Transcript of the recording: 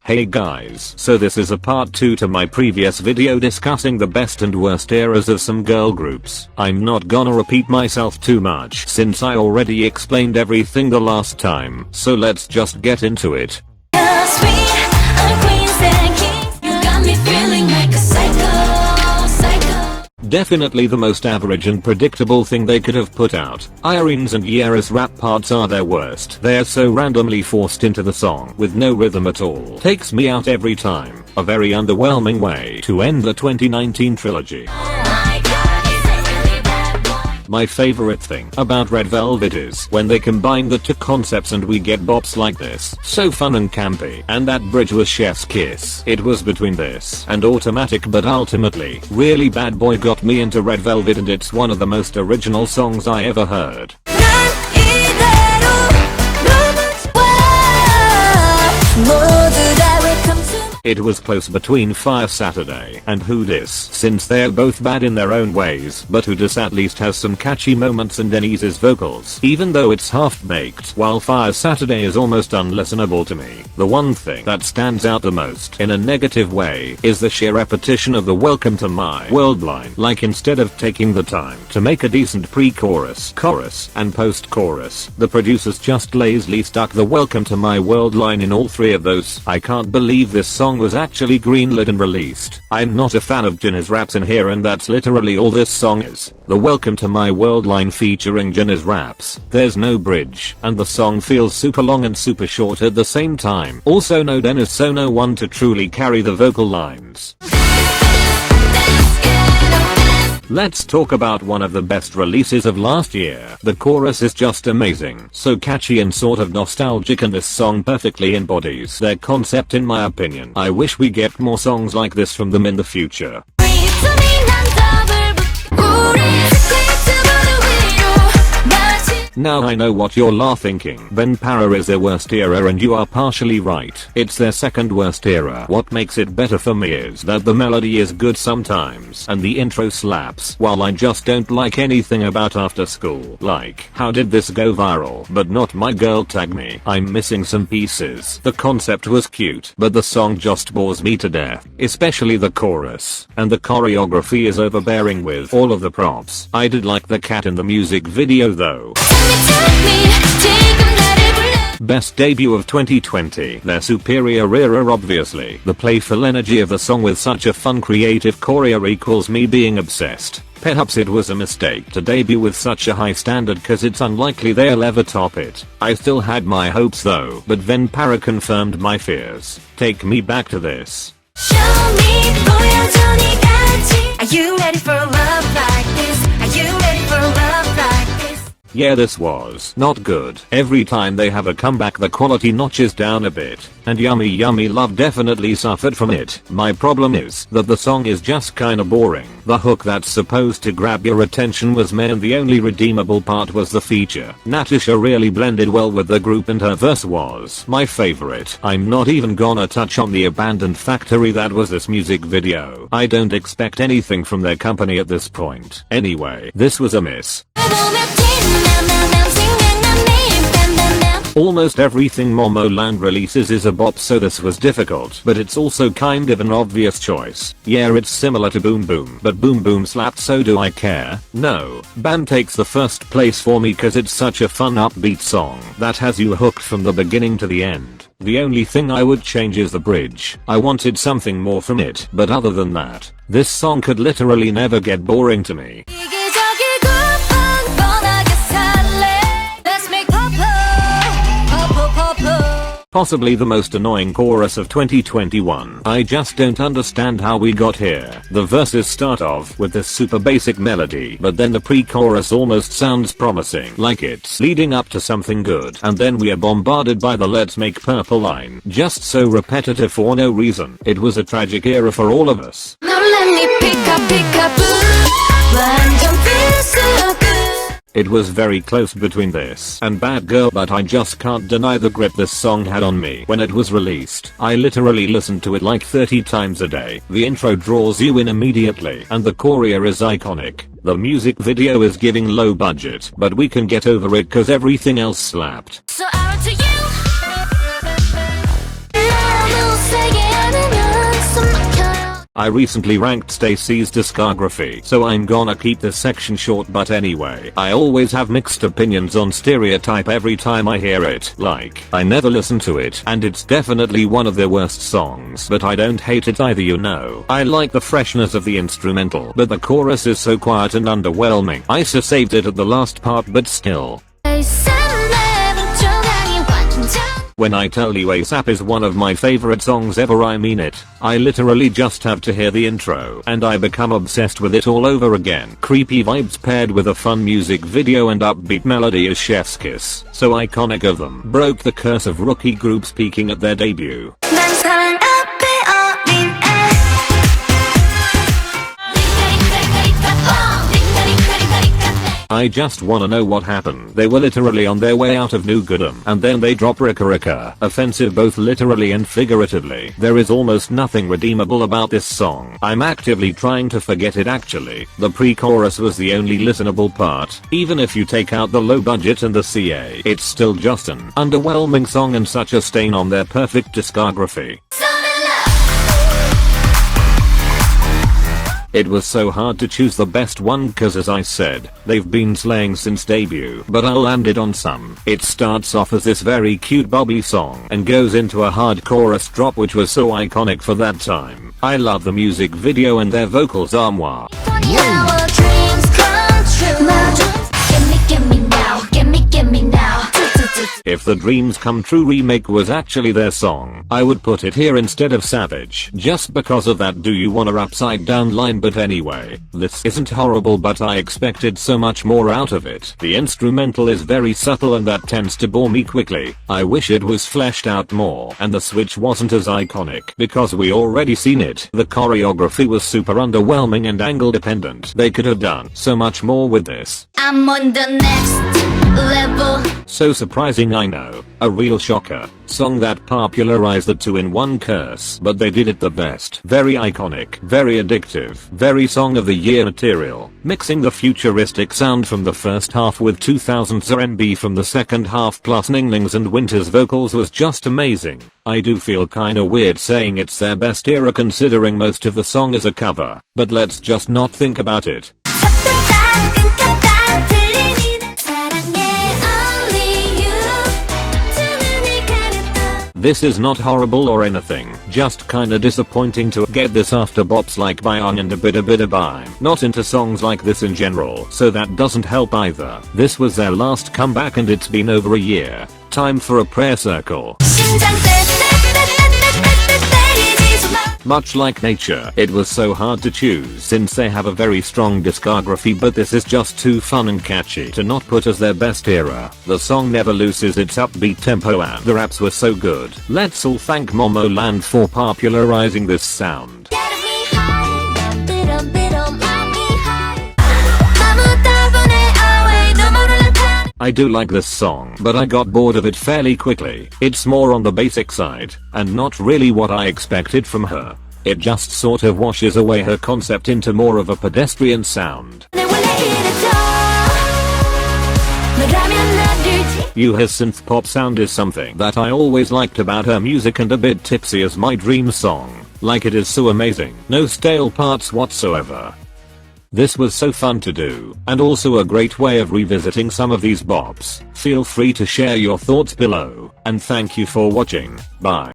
Hey guys, so this is a part 2 to my previous video discussing the best and worst eras of some girl groups. I'm not gonna repeat myself too much since I already explained everything the last time, so let's just get into it. Definitely the most average and predictable thing they could have put out. Irene's and Yeara's rap parts are their worst. They're so randomly forced into the song with no rhythm at all. Takes me out every time. A very underwhelming way to end the 2019 trilogy. My favorite thing about Red Velvet is when they combine the two concepts and we get bops like this. So fun and campy. And that bridge was chef's kiss. It was between this and Automatic, but ultimately, really Bad Boy got me into Red Velvet, and it's one of the most original songs I ever heard. It was close between Fire Saturday and Who Dis, since they're both bad in their own ways, but Who Dis at least has some catchy moments and Denise's vocals, even though it's half-baked, while Fire Saturday is almost unlistenable to me. The one thing that stands out the most, in a negative way, is the sheer repetition of the Welcome to My World line. Like, instead of taking the time to make a decent pre-chorus, chorus, and post-chorus, the producers just lazily stuck the Welcome to My World line in all three of those. I can't believe this song was actually greenlit and released. I'm not a fan of Jenna's raps in here, and that's literally all this song is. The Welcome to My World line featuring Jenna's raps. There's no bridge, and the song feels super long and super short at the same time. Also no Dennis, so no one to truly carry the vocal lines. Let's talk about one of the best releases of last year. The chorus is just amazing. So catchy and sort of nostalgic, and this song perfectly embodies their concept in my opinion. I wish we get more songs like this from them in the future. Now I know what you're thinking. Ben Para is their worst era, and you are partially right. It's their second worst era. What makes it better for me is that the melody is good sometimes and the intro slaps, while I just don't like anything about After School. Like, how did this go viral but not My Girl Tag Me? I'm missing some pieces. The concept was cute, but the song just bores me to death, especially the chorus, and the choreography is overbearing with all of the props. I did like the cat in the music video though. Best debut of 2020, their superior era obviously. The playful energy of the song with such a fun creative choreo equals me being obsessed. Perhaps it was a mistake to debut with such a high standard, cause it's unlikely they'll ever top it. I still had my hopes though, but then Para confirmed my fears. Take me back to this. Are you ready for a love like this? Are you ready for a love like this? Yeah, this was not good. Every time they have a comeback the quality notches down a bit, and Yummy Yummy Love definitely suffered from it. My problem is that the song is just kinda boring. The hook that's supposed to grab your attention was meh, and the only redeemable part was the feature. Natasha really blended well with the group and her verse was my favorite. I'm not even gonna touch on the abandoned factory that was this music video. I don't expect anything from their company at this point. Anyway, this was a miss. Almost everything Momoland releases is a bop, so this was difficult, but it's also kind of an obvious choice. Yeah, it's similar to Boom Boom, but Boom Boom slapped, so do I care? No. Bam takes the first place for me cause it's such a fun upbeat song that has you hooked from the beginning to the end. The only thing I would change is the bridge. I wanted something more from it, but other than that, this song could literally never get boring to me. Possibly the most annoying chorus of 2021. I just don't understand how we got here. The verses start off with this super basic melody, but then the pre-chorus almost sounds promising, like it's leading up to something good, and then we are bombarded by the Let's Make Purple line. Just so repetitive for no reason. It was a tragic era for all of us. Now let me pick up, it was very close between this and Bad Girl, but I just can't deny the grip this song had on me when it was released. I literally listened to it like 30 times a day. The intro draws you in immediately, and the choreo is iconic. The music video is giving low budget, but we can get over it cause everything else slapped. So out to you. I recently ranked stayc's discography, so I'm gonna keep this section short, but anyway, I always have mixed opinions on Stereotype every time I hear it. Like, I never listen to it, and it's definitely one of their worst songs, but I don't hate it either, you know. I like the freshness of the instrumental, but the chorus is so quiet and underwhelming. aespa saved it at the last part, but still. When I tell you aespa is one of my favorite songs ever, I mean it. I literally just have to hear the intro and I become obsessed with it all over again. Creepy vibes paired with a fun music video and upbeat melody is chef's kiss. So iconic of them. Broke the curse of rookie groups peaking at their debut. I just wanna know what happened. They were literally on their way out of New Goodem, and then they drop Rika Rika. Offensive both literally and figuratively. There is almost nothing redeemable about this song. I'm actively trying to forget it actually. The pre-chorus was the only listenable part. Even if you take out the low budget and the CA, it's still just an underwhelming song and such a stain on their perfect discography. It was so hard to choose the best one cause as I said, they've been slaying since debut, but I landed on some. It starts off as this very cute bubbly song and goes into a hard chorus drop which was so iconic for that time. I love the music video and their vocals are moi. If the Dreams Come True remake was actually their song, I would put it here instead of Savage, just because of that do you wanna upside down line. But anyway, this isn't horrible, but I expected so much more out of it. The instrumental is very subtle and that tends to bore me quickly. I wish it was fleshed out more and the switch wasn't as iconic because we already seen it. The choreography was super underwhelming and angle dependent. They could have done so much more with this. I'm on the next level. So surprising, I know. A real shocker. Song that popularized the 2-in-1 curse, but they did it the best. Very iconic, very addictive, very song of the year material. Mixing the futuristic sound from the first half with 2000s R&B from the second half plus Ningling's and Winter's vocals was just amazing. I do feel kinda weird saying it's their best era considering most of the song is a cover, but let's just not think about it. This is not horrible or anything, just kinda disappointing to get this after bops like Bayang and a bit Bye. Not into songs like this in general, so that doesn't help either. This was their last comeback and it's been over a year. Time for a prayer circle. Much like Nature, it was so hard to choose since they have a very strong discography, but this is just too fun and catchy to not put as their best era. The song never loses its upbeat tempo and the raps were so good. Let's all thank Momoland for popularizing this sound. I do like this song, but I got bored of it fairly quickly. It's more on the basic side, and not really what I expected from her. It just sort of washes away her concept into more of a pedestrian sound. youha's synth pop sound is something that I always liked about her music, and a bit tipsy as my dream song. Like, it is so amazing. No stale parts whatsoever. This was so fun to do, and also a great way of revisiting some of these bops. Feel free to share your thoughts below, and thank you for watching. Bye.